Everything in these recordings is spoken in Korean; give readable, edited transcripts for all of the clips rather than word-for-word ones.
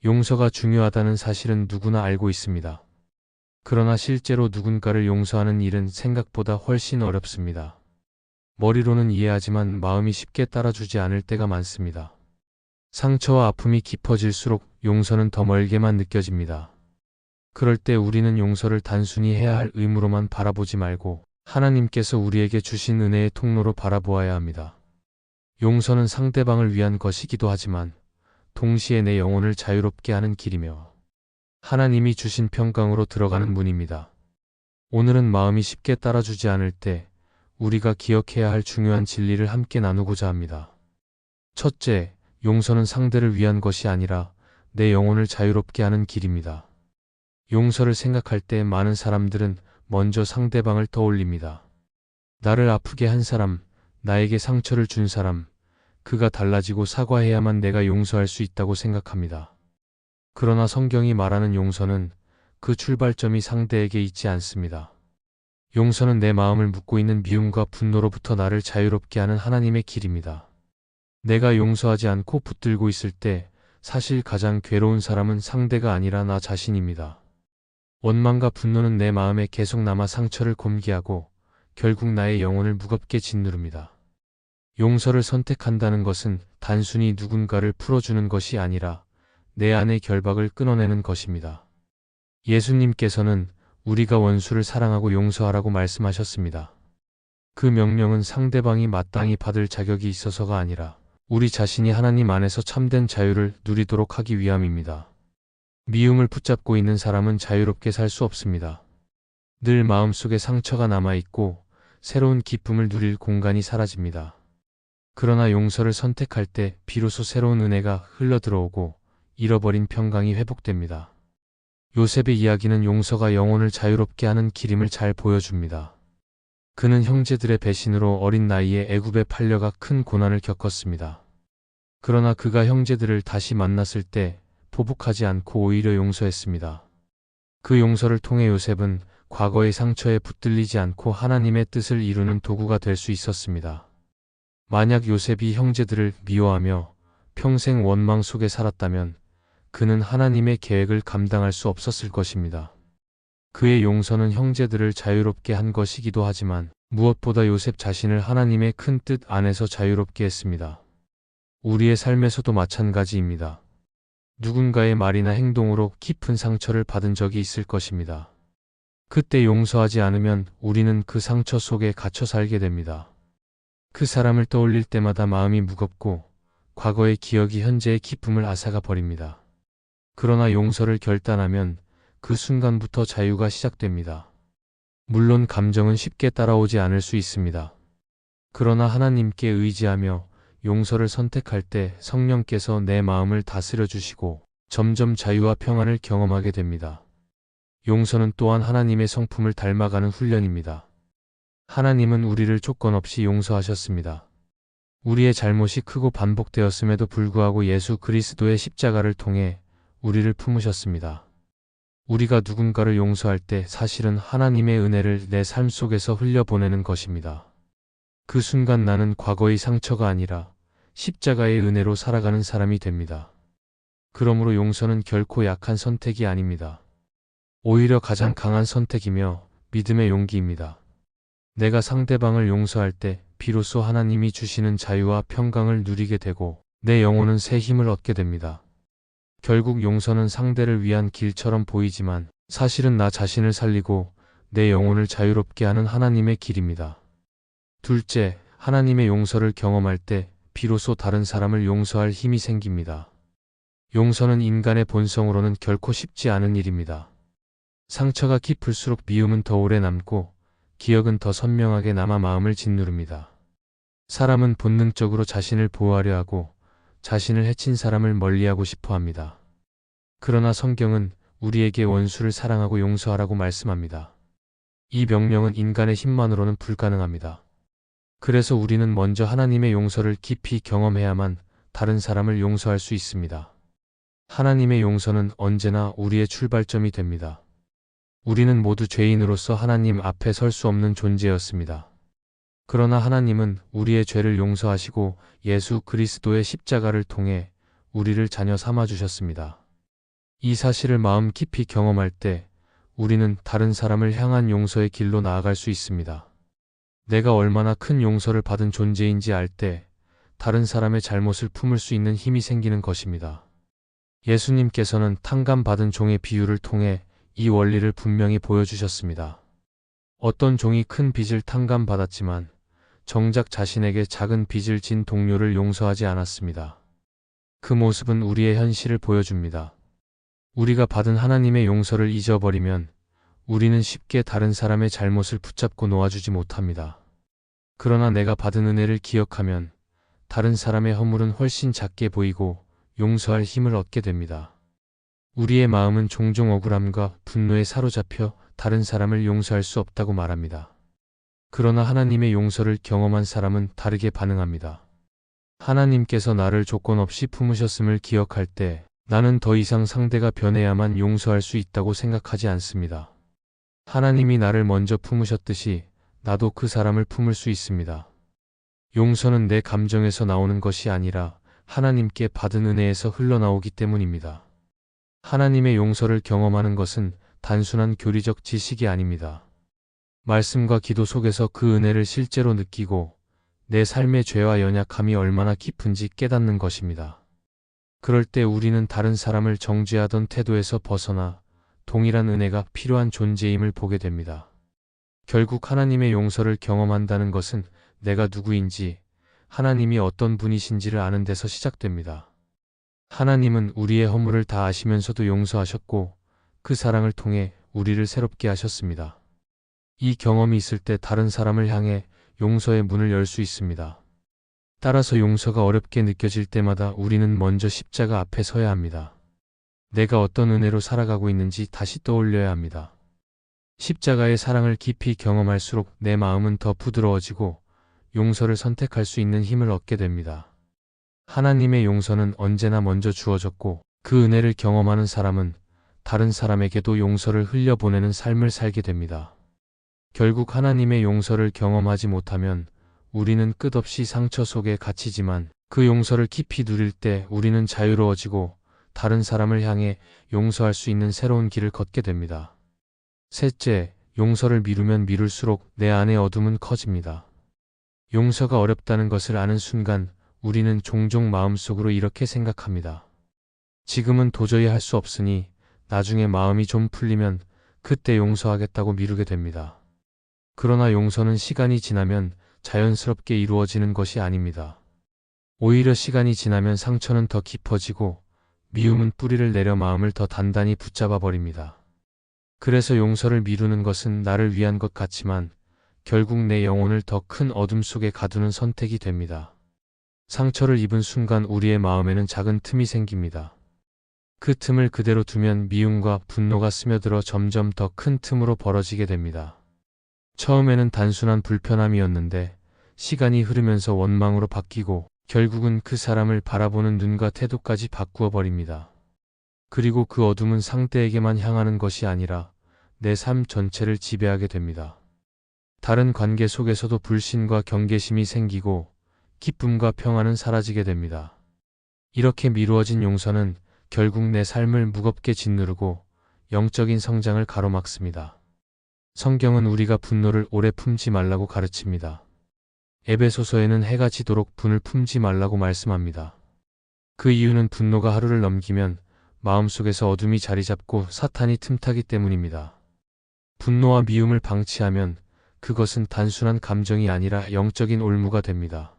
용서가 중요하다는 사실은 누구나 알고 있습니다. 그러나 실제로 누군가를 용서하는 일은 생각보다 훨씬 어렵습니다. 머리로는 이해하지만 마음이 쉽게 따라주지 않을 때가 많습니다. 상처와 아픔이 깊어질수록 용서는 더 멀게만 느껴집니다. 그럴 때 우리는 용서를 단순히 해야 할 의무로만 바라보지 말고 하나님께서 우리에게 주신 은혜의 통로로 바라보아야 합니다. 용서는 상대방을 위한 것이기도 하지만 동시에 내 영혼을 자유롭게 하는 길이며 하나님이 주신 평강으로 들어가는 문입니다. 오늘은 마음이 쉽게 따라주지 않을 때 우리가 기억해야 할 중요한 진리를 함께 나누고자 합니다. 첫째, 용서는 상대를 위한 것이 아니라 내 영혼을 자유롭게 하는 길입니다. 용서를 생각할 때 많은 사람들은 먼저 상대방을 떠올립니다. 나를 아프게 한 사람, 나에게 상처를 준 사람, 그가 달라지고 사과해야만 내가 용서할 수 있다고 생각합니다. 그러나 성경이 말하는 용서는 그 출발점이 상대에게 있지 않습니다. 용서는 내 마음을 묶고 있는 미움과 분노로부터 나를 자유롭게 하는 하나님의 길입니다. 내가 용서하지 않고 붙들고 있을 때 사실 가장 괴로운 사람은 상대가 아니라 나 자신입니다. 원망과 분노는 내 마음에 계속 남아 상처를 곪게 결국 나의 영혼을 무겁게 짓누릅니다. 용서를 선택한다는 것은 단순히 누군가를 풀어주는 것이 아니라 내 안의 결박을 끊어내는 것입니다. 예수님께서는 우리가 원수를 사랑하고 용서하라고 말씀하셨습니다. 그 명령은 상대방이 마땅히 받을 자격이 있어서가 아니라 우리 자신이 하나님 안에서 참된 자유를 누리도록 하기 위함입니다. 미움을 붙잡고 있는 사람은 자유롭게 살 수 없습니다. 늘 마음속에 상처가 남아있고 새로운 기쁨을 누릴 공간이 사라집니다. 그러나 용서를 선택할 때 비로소 새로운 은혜가 흘러들어오고 잃어버린 평강이 회복됩니다. 요셉의 이야기는 용서가 영혼을 자유롭게 하는 길임을 잘 보여줍니다. 그는 형제들의 배신으로 어린 나이에 애굽에 팔려가 큰 고난을 겪었습니다. 그러나 그가 형제들을 다시 만났을 때 보복하지 않고 오히려 용서했습니다. 그 용서를 통해 요셉은 과거의 상처에 붙들리지 않고 하나님의 뜻을 이루는 도구가 될 수 있었습니다. 만약 요셉이 형제들을 미워하며 평생 원망 속에 살았다면 그는 하나님의 계획을 감당할 수 없었을 것입니다. 그의 용서는 형제들을 자유롭게 한 것이기도 하지만 무엇보다 요셉 자신을 하나님의 큰 뜻 안에서 자유롭게 했습니다. 우리의 삶에서도 마찬가지입니다. 누군가의 말이나 행동으로 깊은 상처를 받은 적이 있을 것입니다. 그때 용서하지 않으면 우리는 그 상처 속에 갇혀 살게 됩니다. 그 사람을 떠올릴 때마다 마음이 무겁고 과거의 기억이 현재의 기쁨을 앗아가 버립니다. 그러나 용서를 결단하면 그 순간부터 자유가 시작됩니다. 물론 감정은 쉽게 따라오지 않을 수 있습니다. 그러나 하나님께 의지하며 용서를 선택할 때 성령께서 내 마음을 다스려 주시고 점점 자유와 평안을 경험하게 됩니다. 용서는 또한 하나님의 성품을 닮아가는 훈련입니다. 하나님은 우리를 조건 없이 용서하셨습니다. 우리의 잘못이 크고 반복되었음에도 불구하고 예수 그리스도의 십자가를 통해 우리를 품으셨습니다. 우리가 누군가를 용서할 때 사실은 하나님의 은혜를 내 삶 속에서 흘려보내는 것입니다. 그 순간 나는 과거의 상처가 아니라 십자가의 은혜로 살아가는 사람이 됩니다. 그러므로 용서는 결코 약한 선택이 아닙니다. 오히려 가장 강한 선택이며 믿음의 용기입니다. 내가 상대방을 용서할 때 비로소 하나님이 주시는 자유와 평강을 누리게 되고 내 영혼은 새 힘을 얻게 됩니다. 결국 용서는 상대를 위한 길처럼 보이지만 사실은 나 자신을 살리고 내 영혼을 자유롭게 하는 하나님의 길입니다. 둘째, 하나님의 용서를 경험할 때 비로소 다른 사람을 용서할 힘이 생깁니다. 용서는 인간의 본성으로는 결코 쉽지 않은 일입니다. 상처가 깊을수록 미움은 더 오래 남고 기억은 더 선명하게 남아 마음을 짓누릅니다. 사람은 본능적으로 자신을 보호하려 하고 자신을 해친 사람을 멀리하고 싶어 합니다. 그러나 성경은 우리에게 원수를 사랑하고 용서하라고 말씀합니다. 이 명령은 인간의 힘만으로는 불가능합니다. 그래서 우리는 먼저 하나님의 용서를 깊이 경험해야만 다른 사람을 용서할 수 있습니다. 하나님의 용서는 언제나 우리의 출발점이 됩니다. 우리는 모두 죄인으로서 하나님 앞에 설 수 없는 존재였습니다. 그러나 하나님은 우리의 죄를 용서하시고 예수 그리스도의 십자가를 통해 우리를 자녀 삼아 주셨습니다. 이 사실을 마음 깊이 경험할 때 우리는 다른 사람을 향한 용서의 길로 나아갈 수 있습니다. 내가 얼마나 큰 용서를 받은 존재인지 알 때 다른 사람의 잘못을 품을 수 있는 힘이 생기는 것입니다. 예수님께서는 탕감받은 종의 비유를 통해 이 원리를 분명히 보여주셨습니다. 어떤 종이 큰 빚을 탕감받았지만 정작 자신에게 작은 빚을 진 동료를 용서하지 않았습니다. 그 모습은 우리의 현실을 보여줍니다. 우리가 받은 하나님의 용서를 잊어버리면 우리는 쉽게 다른 사람의 잘못을 붙잡고 놓아주지 못합니다. 그러나 내가 받은 은혜를 기억하면 다른 사람의 허물은 훨씬 작게 보이고 용서할 힘을 얻게 됩니다. 우리의 마음은 종종 억울함과 분노에 사로잡혀 다른 사람을 용서할 수 없다고 말합니다. 그러나 하나님의 용서를 경험한 사람은 다르게 반응합니다. 하나님께서 나를 조건 없이 품으셨음을 기억할 때 나는 더 이상 상대가 변해야만 용서할 수 있다고 생각하지 않습니다. 하나님이 나를 먼저 품으셨듯이 나도 그 사람을 품을 수 있습니다. 용서는 내 감정에서 나오는 것이 아니라 하나님께 받은 은혜에서 흘러나오기 때문입니다. 하나님의 용서를 경험하는 것은 단순한 교리적 지식이 아닙니다. 말씀과 기도 속에서 그 은혜를 실제로 느끼고 내 삶의 죄와 연약함이 얼마나 깊은지 깨닫는 것입니다. 그럴 때 우리는 다른 사람을 정죄하던 태도에서 벗어나 동일한 은혜가 필요한 존재임을 보게 됩니다. 결국 하나님의 용서를 경험한다는 것은 내가 누구인지, 하나님이 어떤 분이신지를 아는 데서 시작됩니다. 하나님은 우리의 허물을 다 아시면서도 용서하셨고 그 사랑을 통해 우리를 새롭게 하셨습니다. 이 경험이 있을 때 다른 사람을 향해 용서의 문을 열 수 있습니다. 따라서 용서가 어렵게 느껴질 때마다 우리는 먼저 십자가 앞에 서야 합니다. 내가 어떤 은혜로 살아가고 있는지 다시 떠올려야 합니다. 십자가의 사랑을 깊이 경험할수록 내 마음은 더 부드러워지고 용서를 선택할 수 있는 힘을 얻게 됩니다. 하나님의 용서는 언제나 먼저 주어졌고 그 은혜를 경험하는 사람은 다른 사람에게도 용서를 흘려보내는 삶을 살게 됩니다. 결국 하나님의 용서를 경험하지 못하면 우리는 끝없이 상처 속에 갇히지만 그 용서를 깊이 누릴 때 우리는 자유로워지고 다른 사람을 향해 용서할 수 있는 새로운 길을 걷게 됩니다. 셋째, 용서를 미루면 미룰수록 내 안의 어둠은 커집니다. 용서가 어렵다는 것을 아는 순간 우리는 종종 마음속으로 이렇게 생각합니다. 지금은 도저히 할 수 없으니 나중에 마음이 좀 풀리면 그때 용서하겠다고 미루게 됩니다. 그러나 용서는 시간이 지나면 자연스럽게 이루어지는 것이 아닙니다. 오히려 시간이 지나면 상처는 더 깊어지고 미움은 뿌리를 내려 마음을 더 단단히 붙잡아 버립니다. 그래서 용서를 미루는 것은 나를 위한 것 같지만 결국 내 영혼을 더 큰 어둠 속에 가두는 선택이 됩니다. 상처를 입은 순간 우리의 마음에는 작은 틈이 생깁니다. 그 틈을 그대로 두면 미움과 분노가 스며들어 점점 더 큰 틈으로 벌어지게 됩니다. 처음에는 단순한 불편함이었는데 시간이 흐르면서 원망으로 바뀌고 결국은 그 사람을 바라보는 눈과 태도까지 바꾸어 버립니다. 그리고 그 어둠은 상대에게만 향하는 것이 아니라 내 삶 전체를 지배하게 됩니다. 다른 관계 속에서도 불신과 경계심이 생기고 기쁨과 평안은 사라지게 됩니다. 이렇게 미루어진 용서는 결국 내 삶을 무겁게 짓누르고 영적인 성장을 가로막습니다. 성경은 우리가 분노를 오래 품지 말라고 가르칩니다. 에베소서에는 해가 지도록 분을 품지 말라고 말씀합니다. 그 이유는 분노가 하루를 넘기면 마음속에서 어둠이 자리 잡고 사탄이 틈타기 때문입니다. 분노와 미움을 방치하면 그것은 단순한 감정이 아니라 영적인 올무가 됩니다.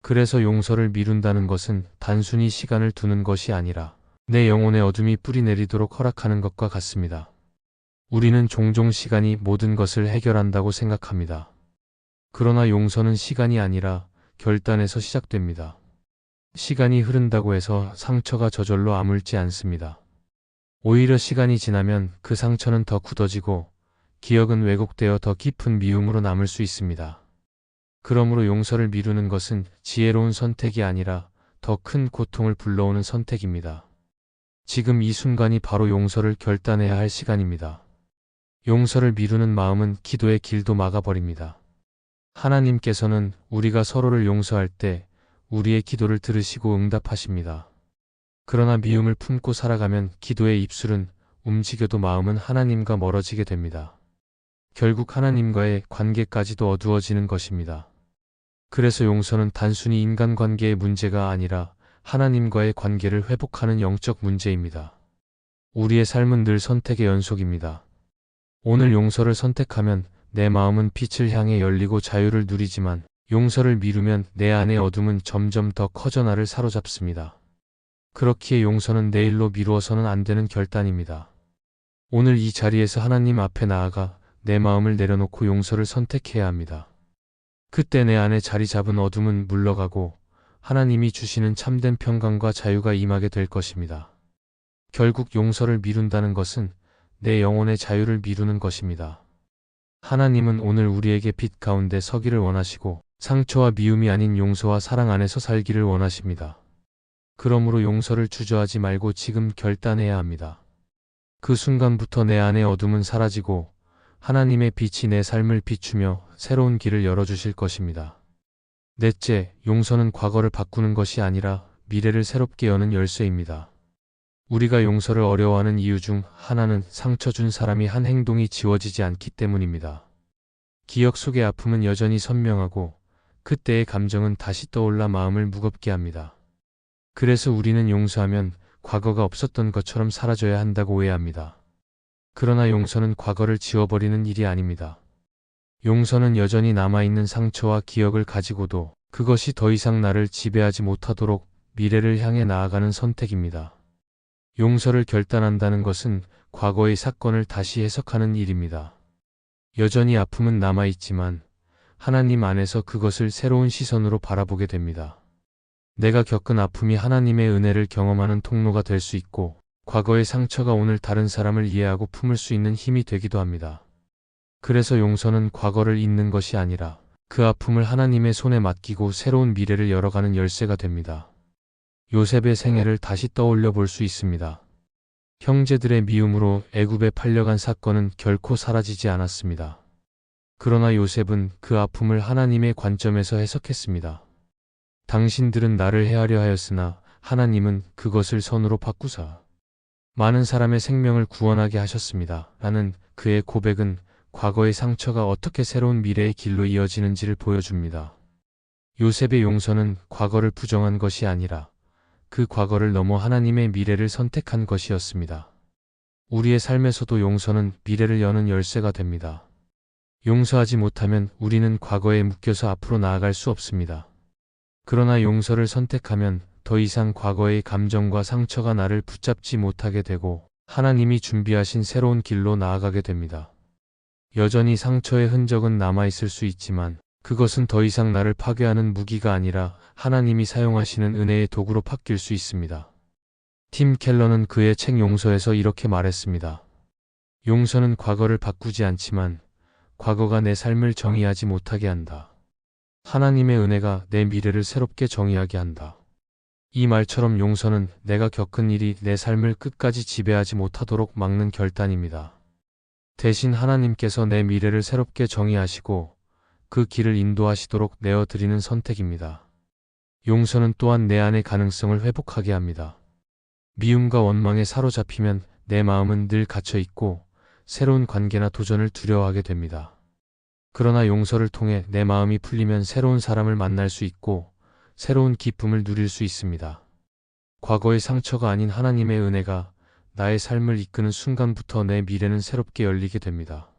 그래서 용서를 미룬다는 것은 단순히 시간을 두는 것이 아니라 내 영혼의 어둠이 뿌리 내리도록 허락하는 것과 같습니다. 우리는 종종 시간이 모든 것을 해결한다고 생각합니다. 그러나 용서는 시간이 아니라 결단에서 시작됩니다. 시간이 흐른다고 해서 상처가 저절로 아물지 않습니다. 오히려 시간이 지나면 그 상처는 더 굳어지고 기억은 왜곡되어 더 깊은 미움으로 남을 수 있습니다. 그러므로 용서를 미루는 것은 지혜로운 선택이 아니라 더 큰 고통을 불러오는 선택입니다. 지금 이 순간이 바로 용서를 결단해야 할 시간입니다. 용서를 미루는 마음은 기도의 길도 막아버립니다. 하나님께서는 우리가 서로를 용서할 때 우리의 기도를 들으시고 응답하십니다. 그러나 미움을 품고 살아가면 기도의 입술은 움직여도 마음은 하나님과 멀어지게 됩니다. 결국 하나님과의 관계까지도 어두워지는 것입니다. 그래서 용서는 단순히 인간관계의 문제가 아니라 하나님과의 관계를 회복하는 영적 문제입니다. 우리의 삶은 늘 선택의 연속입니다. 오늘 용서를 선택하면 내 마음은 빛을 향해 열리고 자유를 누리지만 용서를 미루면 내 안의 어둠은 점점 더 커져 나를 사로잡습니다. 그렇기에 용서는 내일로 미루어서는 안 되는 결단입니다. 오늘 이 자리에서 하나님 앞에 나아가 내 마음을 내려놓고 용서를 선택해야 합니다. 그때 내 안에 자리 잡은 어둠은 물러가고 하나님이 주시는 참된 평강과 자유가 임하게 될 것입니다. 결국 용서를 미룬다는 것은 내 영혼의 자유를 미루는 것입니다. 하나님은 오늘 우리에게 빛 가운데 서기를 원하시고 상처와 미움이 아닌 용서와 사랑 안에서 살기를 원하십니다. 그러므로 용서를 주저하지 말고 지금 결단해야 합니다. 그 순간부터 내 안의 어둠은 사라지고 하나님의 빛이 내 삶을 비추며 새로운 길을 열어주실 것입니다. 넷째, 용서는 과거를 바꾸는 것이 아니라 미래를 새롭게 여는 열쇠입니다. 우리가 용서를 어려워하는 이유 중 하나는 상처 준 사람이 한 행동이 지워지지 않기 때문입니다. 기억 속의 아픔은 여전히 선명하고 그때의 감정은 다시 떠올라 마음을 무겁게 합니다. 그래서 우리는 용서하면 과거가 없었던 것처럼 사라져야 한다고 오해합니다. 그러나 용서는 과거를 지워버리는 일이 아닙니다. 용서는 여전히 남아있는 상처와 기억을 가지고도 그것이 더 이상 나를 지배하지 못하도록 미래를 향해 나아가는 선택입니다. 용서를 결단한다는 것은 과거의 사건을 다시 해석하는 일입니다. 여전히 아픔은 남아있지만 하나님 안에서 그것을 새로운 시선으로 바라보게 됩니다. 내가 겪은 아픔이 하나님의 은혜를 경험하는 통로가 될 수 있고 과거의 상처가 오늘 다른 사람을 이해하고 품을 수 있는 힘이 되기도 합니다. 그래서 용서는 과거를 잊는 것이 아니라 그 아픔을 하나님의 손에 맡기고 새로운 미래를 열어가는 열쇠가 됩니다. 요셉의 생애를 다시 떠올려 볼 수 있습니다. 형제들의 미움으로 애굽에 팔려간 사건은 결코 사라지지 않았습니다. 그러나 요셉은 그 아픔을 하나님의 관점에서 해석했습니다. 당신들은 나를 해하려 하였으나 하나님은 그것을 선으로 바꾸사 많은 사람의 생명을 구원하게 하셨습니다. 라는 그의 고백은 과거의 상처가 어떻게 새로운 미래의 길로 이어지는지를 보여줍니다. 요셉의 용서는 과거를 부정한 것이 아니라 그 과거를 넘어 하나님의 미래를 선택한 것이었습니다. 우리의 삶에서도 용서는 미래를 여는 열쇠가 됩니다. 용서하지 못하면 우리는 과거에 묶여서 앞으로 나아갈 수 없습니다. 그러나 용서를 선택하면 더 이상 과거의 감정과 상처가 나를 붙잡지 못하게 되고 하나님이 준비하신 새로운 길로 나아가게 됩니다. 여전히 상처의 흔적은 남아있을 수 있지만 그것은 더 이상 나를 파괴하는 무기가 아니라 하나님이 사용하시는 은혜의 도구로 바뀔 수 있습니다. 팀 켈러는 그의 책 용서에서 이렇게 말했습니다. 용서는 과거를 바꾸지 않지만 과거가 내 삶을 정의하지 못하게 한다. 하나님의 은혜가 내 미래를 새롭게 정의하게 한다. 이 말처럼 용서는 내가 겪은 일이 내 삶을 끝까지 지배하지 못하도록 막는 결단입니다. 대신 하나님께서 내 미래를 새롭게 정의하시고 그 길을 인도하시도록 내어드리는 선택입니다. 용서는 또한 내 안의 가능성을 회복하게 합니다. 미움과 원망에 사로잡히면 내 마음은 늘 갇혀있고 새로운 관계나 도전을 두려워하게 됩니다. 그러나 용서를 통해 내 마음이 풀리면 새로운 사람을 만날 수 있고 새로운 기쁨을 누릴 수 있습니다. 과거의 상처가 아닌 하나님의 은혜가 나의 삶을 이끄는 순간부터 내 미래는 새롭게 열리게 됩니다.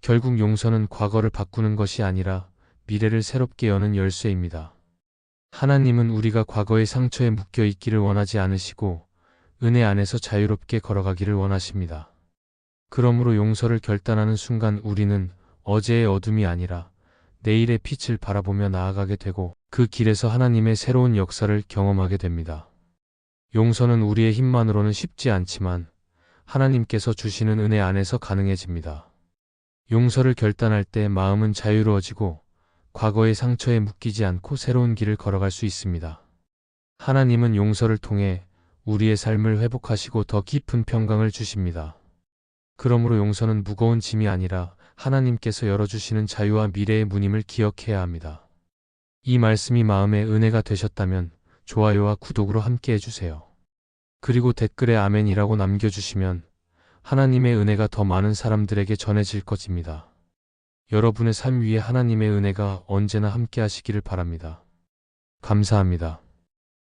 결국 용서는 과거를 바꾸는 것이 아니라 미래를 새롭게 여는 열쇠입니다. 하나님은 우리가 과거의 상처에 묶여 있기를 원하지 않으시고 은혜 안에서 자유롭게 걸어가기를 원하십니다. 그러므로 용서를 결단하는 순간 우리는 어제의 어둠이 아니라 내일의 빛을 바라보며 나아가게 되고 그 길에서 하나님의 새로운 역사를 경험하게 됩니다. 용서는 우리의 힘만으로는 쉽지 않지만 하나님께서 주시는 은혜 안에서 가능해집니다. 용서를 결단할 때 마음은 자유로워지고 과거의 상처에 묶이지 않고 새로운 길을 걸어갈 수 있습니다. 하나님은 용서를 통해 우리의 삶을 회복하시고 더 깊은 평강을 주십니다. 그러므로 용서는 무거운 짐이 아니라 하나님께서 열어주시는 자유와 미래의 문임을 기억해야 합니다. 이 말씀이 마음의 은혜가 되셨다면 좋아요와 구독으로 함께 해주세요. 그리고 댓글에 아멘이라고 남겨주시면 하나님의 은혜가 더 많은 사람들에게 전해질 것입니다. 여러분의 삶 위에 하나님의 은혜가 언제나 함께 하시기를 바랍니다. 감사합니다.